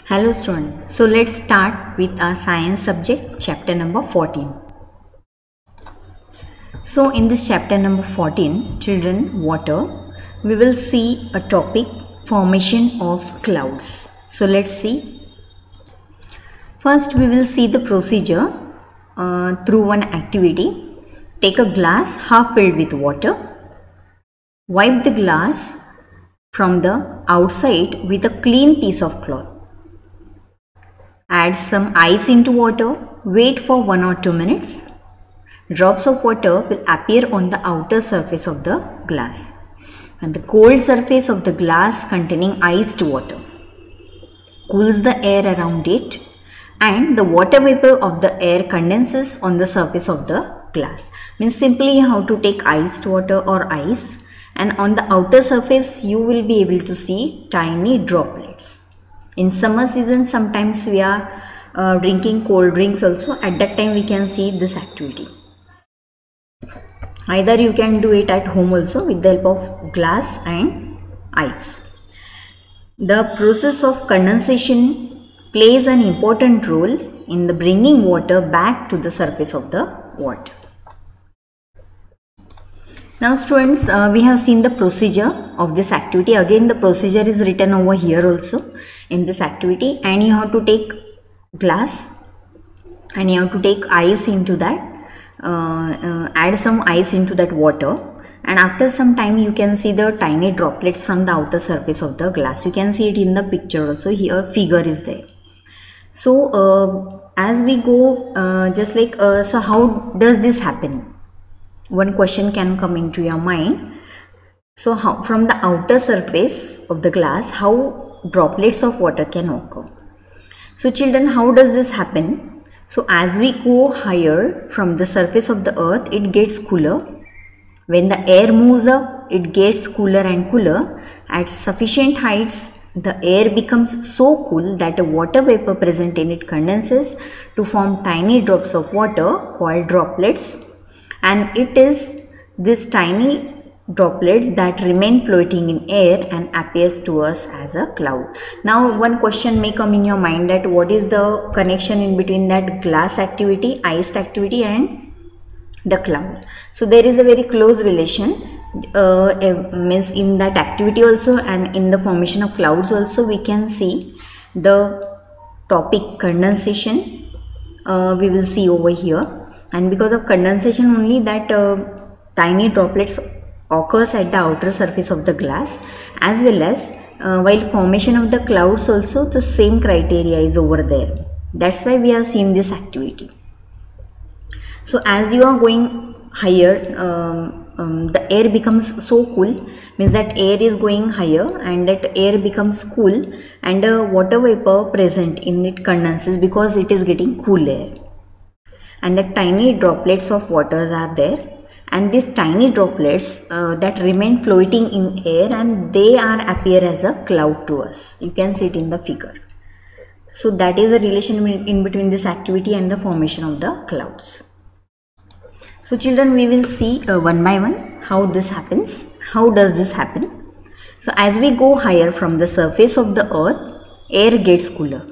Hello students, so let's start with our science subject chapter number 14. So in this chapter number 14, children, water, we will see a topic, formation of clouds. So let's see. First we will see the procedure through one activity. Take a glass half filled with water. Wipe the glass from the outside with a clean piece of cloth. Add some ice into water. Wait for 1 or 2 minutes. Drops of water will appear on the outer surface of the glass and the cold surface of the glass containing iced water cools the air around it, and the water vapor of the air condenses on the surface of the glass. Means simply how to take iced water or ice, and on the outer surface you will be able to see tiny droplets. In summer season sometimes we are drinking cold drinks also. At that time we can see this activity. Either you can do it at home also with the help of glass and ice. The process of condensation plays an important role in the bringing water back to the surface of the water. Now students, we have seen the procedure of this activity. Again the procedure is written over here also in this activity, and you have to take glass and you have to take ice into that, add some ice into that water, and after some time you can see the tiny droplets from the outer surface of the glass. You can see it in the picture also. Here figure is there. So as we go, just like so how does this happen? One question can come into your mind. So how from the outer surface of the glass, how droplets of water can occur? So children, how does this happen? So as we go higher from the surface of the earth, it gets cooler. When the air moves up, it gets cooler and cooler. At sufficient heights, the air becomes so cool that the water vapor present in it condenses to form tiny drops of water called droplets, and it is this tiny droplets that remain floating in air and appears to us as a cloud. Now one question may come in your mind, that what is the connection in between that glass activity, iced activity, and the cloud? So there is a very close relation, means in that activity also and in the formation of clouds also we can see the topic condensation. We will see over here, and because of condensation only that tiny droplets occurs at the outer surface of the glass, as well as while formation of the clouds also the same criteria is over there. That's why we have seen this activity. So as you are going higher, the air becomes so cool, means that air is going higher and that air becomes cool, and water vapor present in it condenses because it is getting cool air, and the tiny droplets of waters are there, and these tiny droplets that remain floating in air, and they are appear as a cloud to us. You can see it in the figure. So that is the relation in between this activity and the formation of the clouds. So children, we will see one by one how this happens. How does this happen? So as we go higher from the surface of the earth, air gets cooler.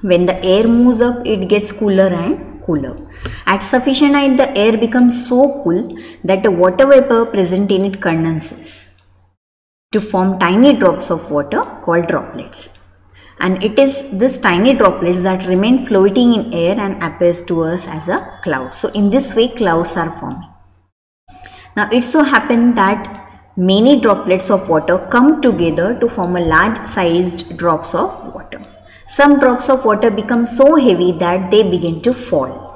When the air moves up, it gets cooler and cooler. At sufficient height, the air becomes so cool that the water vapor present in it condenses to form tiny drops of water called droplets. And it is this tiny droplets that remain floating in air and appears to us as a cloud. So in this way clouds are forming. Now it so happens that many droplets of water come together to form a large sized drops of water. Some drops of water become so heavy that they begin to fall.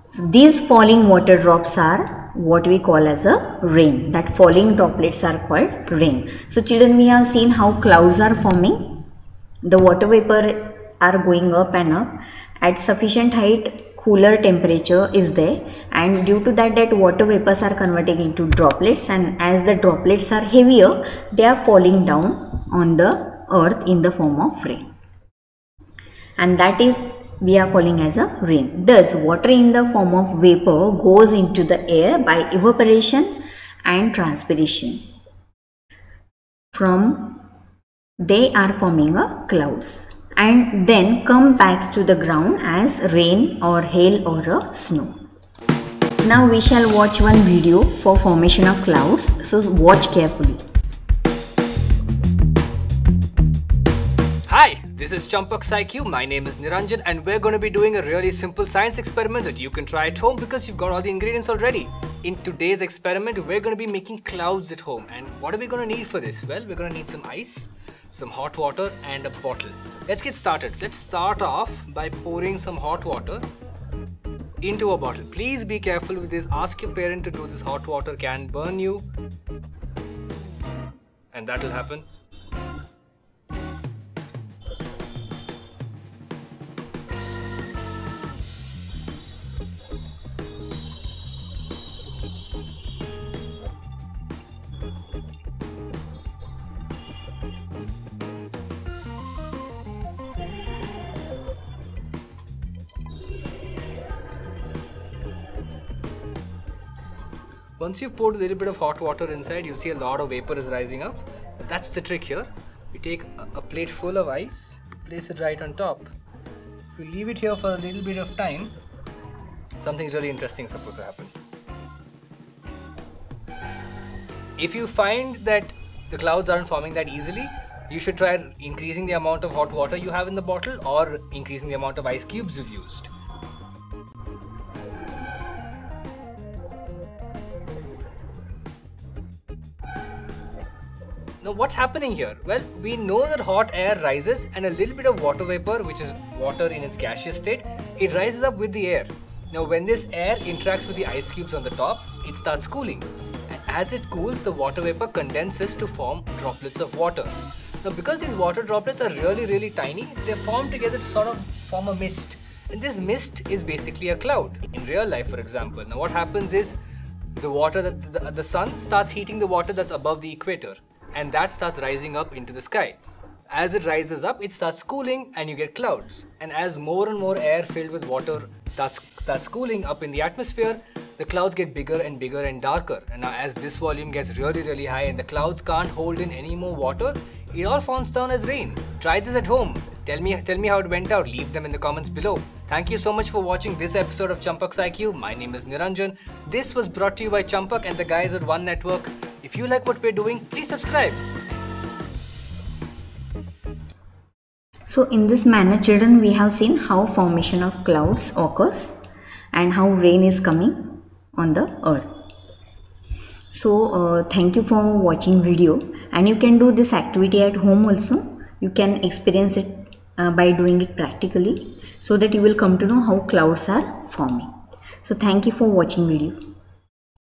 So these falling water drops are what we call as a rain. That falling droplets are called rain. So children, we have seen how clouds are forming. The water vapor are going up and up. At sufficient height, cooler temperature is there, and due to that water vapors are converting into droplets, and as the droplets are heavier, they are falling down on the earth in the form of rain, and that is we are calling as a rain. Thus water in the form of vapor goes into the air by evaporation and transpiration. From they are forming a clouds and then come back to the ground as rain or hail or a snow. Now we shall watch one video for formation of clouds, so watch carefully. Hi, this is Champak's IQ. My name is Niranjan and we're going to be doing a really simple science experiment that you can try at home because you've got all the ingredients already. In today's experiment, we're going to be making clouds at home. And what are we going to need for this? Well, we're going to need some ice, some hot water and a bottle. Let's get started. Let's start off by pouring some hot water into a bottle. Please be careful with this. Ask your parent to do this. Hot water can burn you. And that will happen. Once you've poured a little bit of hot water inside, you'll see a lot of vapor is rising up. That's the trick here. We take a plate full of ice, place it right on top. If we leave it here for a little bit of time, something really interesting is supposed to happen. If you find that the clouds aren't forming that easily, you should try increasing the amount of hot water you have in the bottle or increasing the amount of ice cubes you've used. Now what's happening here? Well, we know that hot air rises and a little bit of water vapor, which is water in its gaseous state, it rises up with the air. Now when this air interacts with the ice cubes on the top, it starts cooling. And as it cools, the water vapor condenses to form droplets of water. Now because these water droplets are really tiny, they form together to sort of form a mist. And this mist is basically a cloud in real life, for example. Now what happens is the water that the sun starts heating the water that's above the equator. And that starts rising up into the sky. As it rises up, it starts cooling and you get clouds. And as more and more air filled with water starts cooling up in the atmosphere, the clouds get bigger and darker. And now as this volume gets really high and the clouds can't hold in any more water, it all forms down as rain. Try this at home. Tell me how it went out. Leave them in the comments below. Thank you so much for watching this episode of Champak's IQ. My name is Niranjan. This was brought to you by Champak and the guys at One Network. If you like what we're doing, please subscribe. So in this manner, children, we have seen how formation of clouds occurs and how rain is coming on the earth. So thank you for watching video, and you can do this activity at home also. You can experience it by doing it practically, so that you will come to know how clouds are forming. So thank you for watching video.